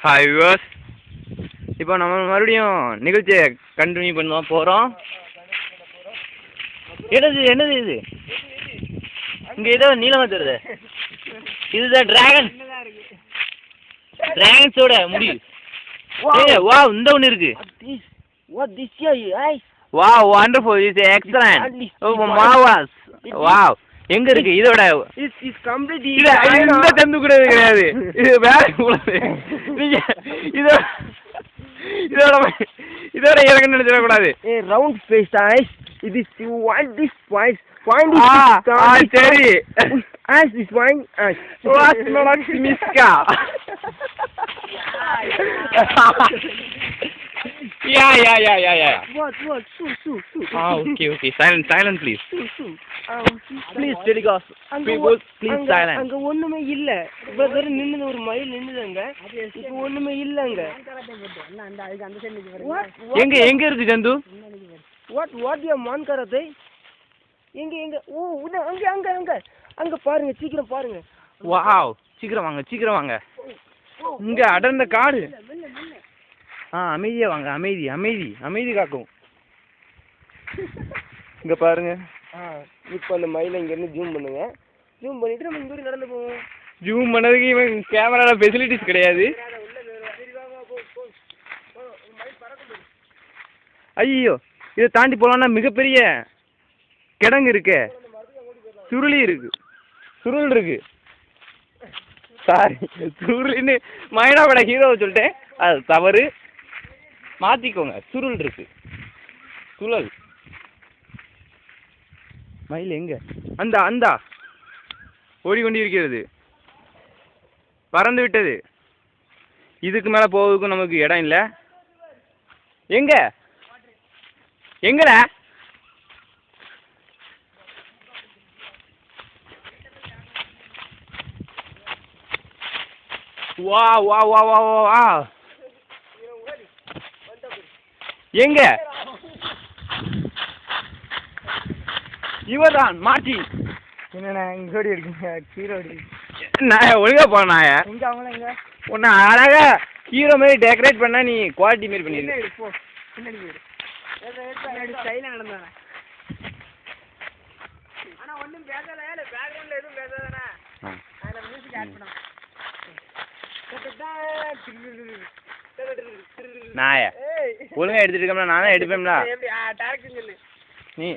Hi viewers, இப்போ நம்ம மறுபடியும் நிகழ்ச்சியை கண்டினியூ பண்ணுவோம் போகிறோம். என்னது இது? இங்கே ஏதோ நீளமாக தெரியுது. இதுதான் டிராகன்ஸோட முடி. வா, இந்த ஒன்று இருக்கு. வா, வண்டர்ஃபுல், இஸ் எக்ஸலன்ட், மார்வலஸ். வா, எங்க இருக்கு இதோட? இந்த தந்து கூட கிடையாது, இது வேற உள்ளது. நீங்க இதோட இறங்க நினைச்சிடக்கூடாது. Round face ice. இது you want this point சரி. as this one as what not miska. Yeah. What okay silent please. Please telecast people, please silent. அங்க ஒண்ணுமே இல்ல. பிரதர் நின்னு ஒரு மயில் நின்னுங்க. இது ஒண்ணுமே இல்லங்க. எங்க இருக்கு ஜந்து? what you man karate? எங்க ஓ அங்க பாருங்க, சீக்கிரம் பாருங்க. வாவ், சீக்கிரம் வாங்க. இங்க அடர்ந்த காடு. அமைதியா வாங்க. அமைதி காக்கும். இங்க பாருங்க. இப்போ அந்த மயிலை இங்க இருந்து ஜூம் பண்ணுங்க. ஜூம் பண்ணிட்டு நம்ம இங்க நடந்து போவோம். ஜூம் பண்ணதுக்கு இவன் கேமரால ஃபெசிலிட்டிஸ் கிடையாது. ஐயோ, இதை தாண்டி போலான்னா மிகப்பெரிய கிடங்கு இருக்கு. சுருள் இருக்கு. சாரி, சுருளின்னு மைனாவோட ஹீரோவை சொல்லிட்டேன், அது தவறு, மாத்திக்கோங்க. சுருள் இருக்கு. சுழல். மயில் எங்க? அந்த ஓடிக்கொண்டிருக்கிறது. பறந்து விட்டது. இதுக்கு மேல போவதுக்கும் நமக்கு இடம் இல்லை. எங்கடா? வா. எங்க? இவதான் மாட்டி. என்னண்ணா இங்க ஓடி இருக்கீங்க? ஹீரோ நான் ஒழுங்கா போனாய எங்க அவங்கள எங்க உன்னை அழகா ஹீரோ மாதிரி டெக்கரேட் பண்ணா நீ குவாலிட்டி மாரி பண்ணிருக்க. பின்னாடி ஸ்டைலா நடந்தானே. ஆனா ஒண்ணும் பேசல, பேக்ரவுண்ட்ல எதுவும் பேசாதானே. அதுல மியூசிக் ஆட் பண்ணா. நாய ஒழுங்கா எடுத்துட்டு இருக்கோம்னா நானே எடுப்பேன்ல. எப்படி டைரக்ஷன் சொல்லு நீ